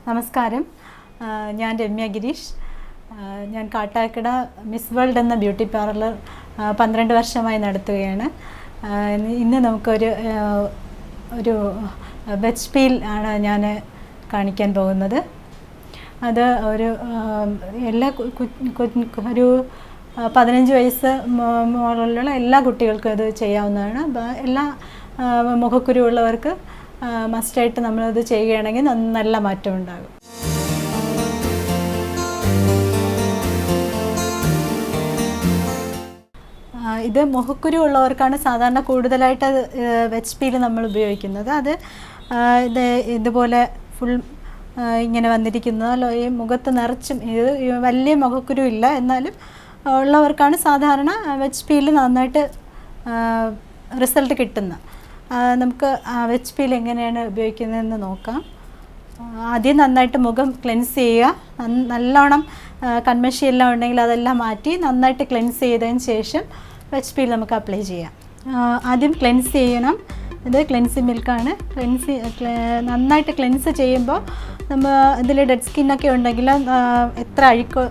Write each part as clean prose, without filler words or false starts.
നമസ്കാരം. ഞാൻ രമ്യ ഗിരീഷ്. ഞാൻ കാട്ടാക്കട മിസ് വേൾഡ് എന്ന ബ്യൂട്ടി പാർലർ 12 വർഷമായി നടത്തുകയാണ്. ഇന്ന് നമുക്കൊരു വെജ് പീൽ ആണ് ഞാൻ കാണിക്കാൻ പോകുന്നത്. അത് ഒരു 15 വയസ്സ് മുകളിലുള്ള എല്ലാ കുട്ടികൾക്കും അത് ചെയ്യാവുന്നതാണ്. എല്ലാ മുഖക്കുരുവുള്ളവർക്ക് മസ്റ്റായിട്ട് നമ്മളത് ചെയ്യുകയാണെങ്കിൽ നല്ല മാറ്റം ഉണ്ടാകും. ഇത് മുഖക്കുരു ഉള്ളവർക്കാണ് സാധാരണ കൂടുതലായിട്ട് വെജ് പീൽ നമ്മൾ ഉപയോഗിക്കുന്നത്. അത് ഇതുപോലെ ഫുൾ ഇങ്ങനെ വന്നിരിക്കുന്നതല്ലോ, ഈ മുഖത്ത് നിറച്ചും ഇത് വലിയ മുഖക്കുരു ഇല്ല എന്നാലും ഉള്ളവർക്കാണ് സാധാരണ വെജ് പീൽ നന്നായിട്ട് റിസൾട്ട് കിട്ടുന്നത്. നമുക്ക് വെജ് പീൽ എങ്ങനെയാണ് ഉപയോഗിക്കുന്നതെന്ന് നോക്കാം. ആദ്യം നന്നായിട്ട് മുഖം ക്ലെൻസ് ചെയ്യുക. നല്ലോണം കൺമഷിയെല്ലാം ഉണ്ടെങ്കിൽ അതെല്ലാം മാറ്റി നന്നായിട്ട് ക്ലെൻസ് ചെയ്തതിന് ശേഷം വെജ് പീൽ നമുക്ക് അപ്ലൈ ചെയ്യാം. ആദ്യം ക്ലെൻസ് ചെയ്യണം. ഇത് ക്ലെൻസിങ് മിൽക്കാണ്. നന്നായിട്ട് ക്ലെൻസ് ചെയ്യുമ്പോൾ നമ്മൾ ഇതിൽ ഡെഡ് സ്കിന്നൊക്കെ ഉണ്ടെങ്കിൽ എത്ര അഴുക്ക്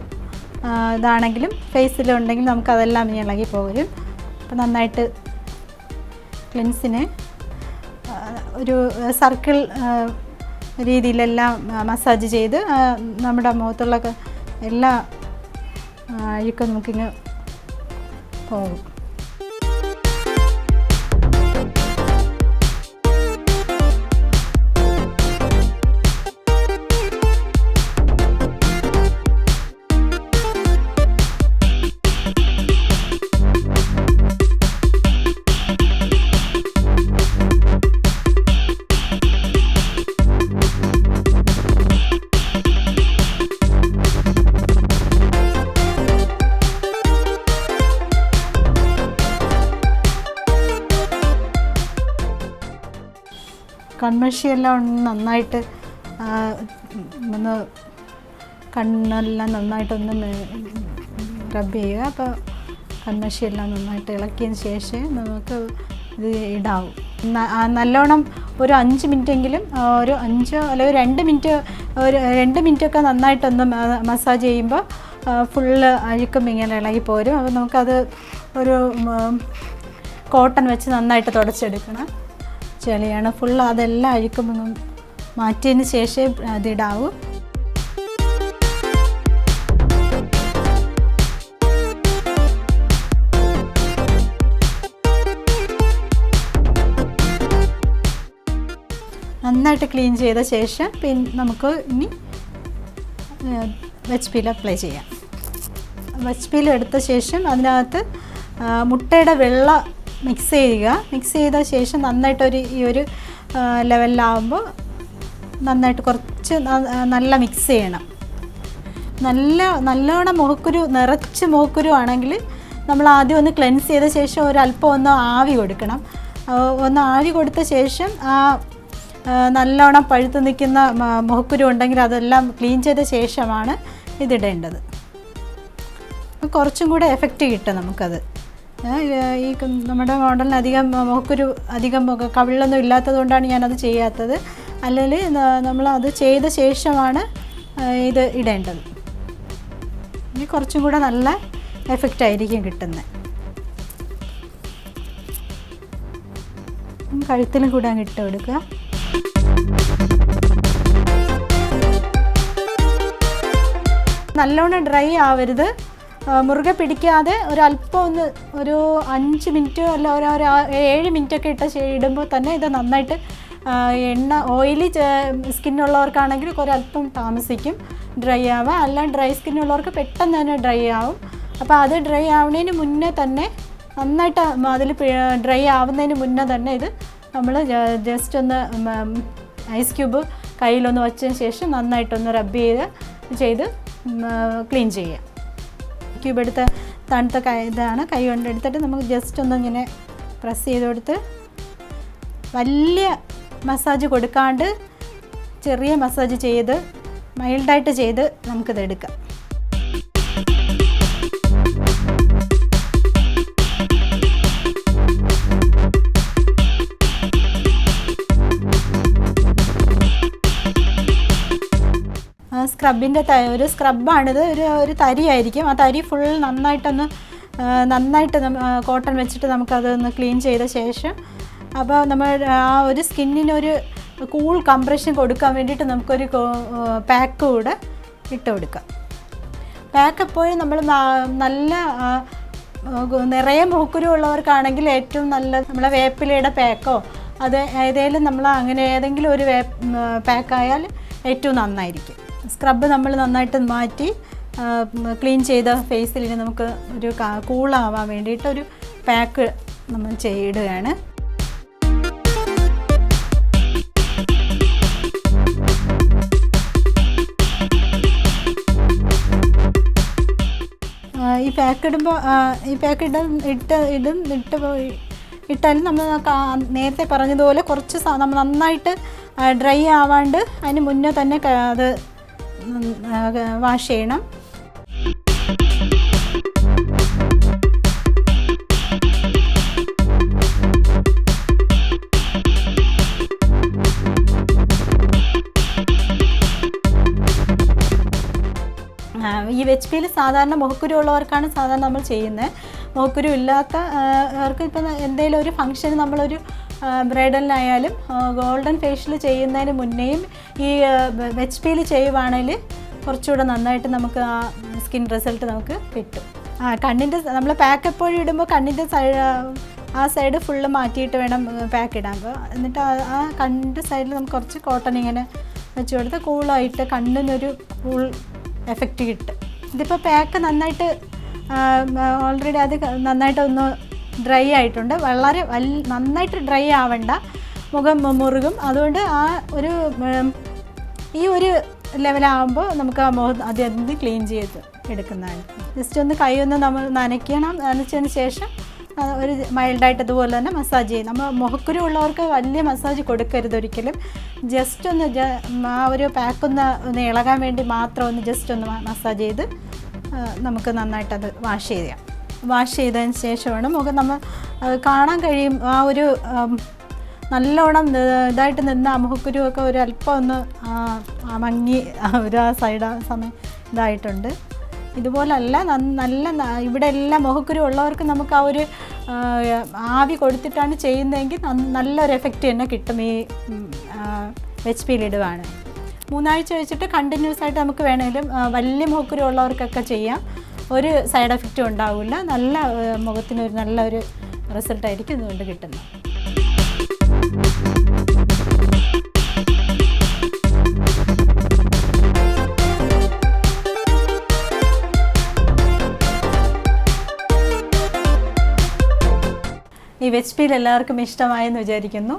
ഇതാണെങ്കിലും ഫേസിലുണ്ടെങ്കിൽ നമുക്കതെല്ലാം ഇളകി പോകും. അപ്പോൾ നന്നായിട്ട് ക്ലെൻസിന് ഒരു സർക്കിൾ രീതിയിലെല്ലാം മസാജ് ചെയ്ത് നമ്മുടെ മുഖത്തുള്ള എല്ലാ അഴുക്കും നമുക്കിങ്ങ് പോകും. കൺമഷിയെല്ലാം നന്നായിട്ട് ഒന്ന് കണ്ണെല്ലാം നന്നായിട്ടൊന്ന് റബ്ബ് ചെയ്യുക. അപ്പോൾ കൺമഷിയെല്ലാം നന്നായിട്ട് ഇളക്കിയതിന് ശേഷം നമുക്ക് ഇത് ഇടാവും. നല്ലോണം ഒരു 5 മിനിറ്റെങ്കിലും, ഒരു 5 അല്ലെങ്കിൽ 2 മിനിറ്റൊക്കെ നന്നായിട്ടൊന്ന് മസാജ് ചെയ്യുമ്പോൾ ഫുള്ള് അഴുക്കും ഇങ്ങനെ ഇളകി പോരും. അപ്പോൾ നമുക്കത് ഒരു കോട്ടൺ വെച്ച് നന്നായിട്ട് തുടച്ചെടുക്കണം. ചെളിയാണ് ഫുള്ള്, അതെല്ലാം അഴുക്കും മാറ്റിയതിന് ശേഷം അതിടാവൂ. നന്നായിട്ട് ക്ലീൻ ചെയ്ത ശേഷം നമുക്ക് ഇനി വെജ് പീൽ അപ്ലൈ ചെയ്യാം. വെജ് പീൽ എടുത്ത ശേഷം അതിനകത്ത് മുട്ടയുടെ വെള്ള മിക്സ് ചെയ്യുക. മിക്സ് ചെയ്ത ശേഷം നന്നായിട്ട് ഈ ഒരു ലെവലിലാവുമ്പോൾ നന്നായിട്ട് കുറച്ച് നല്ല മിക്സ് ചെയ്യണം. നല്ലോണം നിറച്ച് മുഖക്കുരു ആണെങ്കിൽ നമ്മൾ ആദ്യം ഒന്ന് ക്ലെൻസ് ചെയ്ത ശേഷം ഒരല്പം ഒന്ന് ആവി കൊടുക്കണം. ഒന്ന് ആവി കൊടുത്ത ശേഷം നല്ലോണം പഴുത്ത് നിൽക്കുന്ന മുഖക്കുരു ഉണ്ടെങ്കിൽ അതെല്ലാം ക്ലീൻ ചെയ്ത ശേഷമാണ് ഇതിടേണ്ടത്. കുറച്ചും കൂടെ എഫക്റ്റ് കിട്ടും നമുക്കത്. ഈ നമ്മുടെ മോഡലിന് അധികം കവിളൊന്നും ഇല്ലാത്തത് കൊണ്ടാണ് ഞാനത് ചെയ്യാത്തത്. അല്ലെങ്കിൽ നമ്മളത് ചെയ്ത ശേഷമാണ് ഇത് ഇടേണ്ടത്. ഇനി കുറച്ചും കൂടെ നല്ല എഫക്റ്റ് ആയിരിക്കും കിട്ടുന്നത്. കഴുത്തിലും കൂടെ അങ്ങ് ഇട്ട് കൊടുക്കുക. നല്ലോണം ഡ്രൈ ആവരുത്, മുറുകെ പിടിക്കാതെ ഒരല്പം ഒരു 5 മിനിറ്റ് അല്ല ഒരു 7 മിനിറ്റൊക്കെ ഇടുമ്പോൾ തന്നെ ഇത് നന്നായിട്ട് ഓയിലി സ്കിന്നുള്ളവർക്കാണെങ്കിൽ ഒരല്പം താമസിക്കും ഡ്രൈ ആവാം. അല്ല ഡ്രൈ സ്കിന്നുള്ളവർക്ക് പെട്ടെന്ന് തന്നെ ഡ്രൈ ആവും. അപ്പോൾ അത് ഡ്രൈ ആവുന്നതിന് മുന്നേ തന്നെ നന്നായിട്ട് അതിൽ ഡ്രൈ ആവുന്നതിന് മുന്നേ തന്നെ ഇത് നമ്മൾ ജസ്റ്റ് ഒന്ന് ഐസ് ക്യൂബ് കയ്യിലൊന്ന് വച്ചതിന് ശേഷം നന്നായിട്ടൊന്ന് റബ്ബ് ചെയ്ത് ക്ലീൻ ചെയ്യുക. ക്യൂബ് എടുത്ത് തണുത്ത ഇതാണ്, കൈ കൊണ്ട് എടുത്തിട്ട് നമുക്ക് ജസ്റ്റ് ഒന്നിങ്ങനെ പ്രസ് ചെയ്ത് കൊടുത്ത് വലിയ മസാജ് കൊടുക്കാണ്ട് ചെറിയ മസാജ് ചെയ്ത് മൈൽഡായിട്ട് ചെയ്ത് നമുക്കിത് എടുക്കാം. സ്ക്രബിൻ്റെ ഒരു സ്ക്രബാണിത്. ഒരു തരിയായിരിക്കും. ആ തരി ഫുൾ നന്നായിട്ട് കോട്ടൺ വെച്ചിട്ട് നമുക്കതൊന്ന് ക്ലീൻ ചെയ്ത ശേഷം, അപ്പോൾ നമ്മൾ ആ ഒരു സ്കിന്നിനൊരു കൂൾ കംപ്രഷൻ കൊടുക്കാൻ വേണ്ടിയിട്ട് നമുക്കൊരു പാക്ക് കൂടെ ഇട്ട് കൊടുക്കാം. പാക്ക് എപ്പോഴും നമ്മൾ നല്ല നിറയെ മുഖക്കുരു ഉള്ളവർക്കാണെങ്കിൽ ഏറ്റവും നല്ല നമ്മളെ വേപ്പിലയുടെ പാക്കോ അത് ഏതെങ്കിലും ഒരു പാക്കായാൽ ഏറ്റവും നന്നായിരിക്കും. സ്ക്രബ് നമ്മൾ നന്നായിട്ട് മാറ്റി ക്ലീൻ ചെയ്ത ഫേസിൽ നമുക്ക് ഒരു കൂളാവാൻ വേണ്ടിയിട്ട് ഒരു പാക്ക് നമ്മൾ ഇടുകയാണ്. ഈ പാക്ക് ഇട്ടാലും നമ്മൾ നേരത്തെ പറഞ്ഞതുപോലെ കുറച്ച് നമ്മൾ നന്നായിട്ട് ഡ്രൈ ആവാണ്ട് അതിന് മുന്നേ തന്നെ അത് വാഷ് ചെയ്യണം. ഈ വെച്ച് സാധാരണ മുഖക്കുരു ഉള്ളവർക്കാണ് സാധാരണ നമ്മൾ ചെയ്യുന്നത്. മുഖക്കുരു ഇല്ലാത്തവർക്ക് ഇപ്പം എന്തെങ്കിലും ഒരു ഫംഗ്ഷന് നമ്മളൊരു ബ്രൈഡലിനായാലും ഗോൾഡൻ ഫേഷ്യൽ ചെയ്യുന്നതിന് മുന്നേയും ഈ വെച്ച് പീൽ ചെയ്യുവാണെങ്കിൽ കുറച്ചുകൂടെ നന്നായിട്ട് നമുക്ക് ആ സ്കിൻ റിസൾട്ട് നമുക്ക് കിട്ടും. കണ്ണിൻ്റെ നമ്മൾ പാക്ക് എപ്പോഴും ഇടുമ്പോൾ കണ്ണിൻ്റെ സൈഡ് ഫുള്ള് മാറ്റിയിട്ട് വേണം പാക്ക് ഇടാൻ. എന്നിട്ട് ആ കണ്ണിൻ്റെ സൈഡിൽ നമുക്ക് കുറച്ച് കോട്ടൺ ഇങ്ങനെ വെച്ച് കൊടുത്ത് കൂളായിട്ട് കണ്ണിനൊരു കൂൾ എഫക്റ്റ് കിട്ടും. ഇതിപ്പോൾ പാക്ക് നന്നായിട്ട് ഓൾറെഡി അത് നന്നായിട്ടൊന്ന് ഡ്രൈ ആയിട്ടുണ്ട്. നന്നായിട്ട് ഡ്രൈ ആവണ്ട, മുഖം മുറുകും. അതുകൊണ്ട് ഈ ഒരു ലെവലാകുമ്പോൾ നമുക്ക് ആ മുഖം അത് ക്ലീൻ ചെയ്ത് എടുക്കുന്നതാണ്. ജസ്റ്റ് ഒന്ന് കൈ നമ്മൾ നനച്ചതിന് ശേഷം ഒരു മൈൽഡായിട്ട് അതുപോലെ തന്നെ മസാജ് ചെയ്യും. നമ്മൾ മുഖക്കുരു ഉള്ളവർക്ക് വലിയ മസാജ് കൊടുക്കരുത് ഒരിക്കലും. ജസ്റ്റ് ഒന്ന് ആ ഒരു പാക്കൊന്ന് ഇളകാൻ വേണ്ടി മാത്രം ഒന്ന് ജസ്റ്റ് ഒന്ന് മസാജ് ചെയ്ത് നമുക്ക് നന്നായിട്ടത് വാഷ് ചെയ്തതിന് ശേഷമാണ് മുഖം നമ്മൾ കാണാൻ കഴിയും. ആ ഒരു നല്ലോണം ഇതായിട്ട് നിന്ന് ആ മുഖക്കുരുവൊക്കെ ഒരു അല്പം ഒന്ന് മങ്ങി ഒരു സമയം ഇതായിട്ടുണ്ട്. ഇതുപോലല്ല ഇവിടെ എല്ലാം മുഖക്കുരു ഉള്ളവർക്ക് നമുക്ക് ആ ഒരു ആവി കൊടുത്തിട്ടാണ് ചെയ്യുന്നതെങ്കിൽ നല്ലൊരു എഫക്റ്റ് തന്നെ കിട്ടും. ഈ വെച്ച് പീൽ ഇടുവാണ് 3 ആഴ്ച വെച്ചിട്ട് കണ്ടിന്യൂസ് ആയിട്ട് നമുക്ക് വേണമെങ്കിലും വലിയ മുഖക്കുരു ഉള്ളവർക്കൊക്കെ ചെയ്യാം. ഒരു സൈഡ് എഫക്റ്റും ഉണ്ടാവില്ല. മുഖത്തിനൊരു നല്ലൊരു റിസൾട്ടായിരിക്കും ഇതുകൊണ്ട് കിട്ടുന്നത്. ഈ വെച്ച് പീൽ എല്ലാവർക്കും ഇഷ്ടമായെന്ന് വിചാരിക്കുന്നു.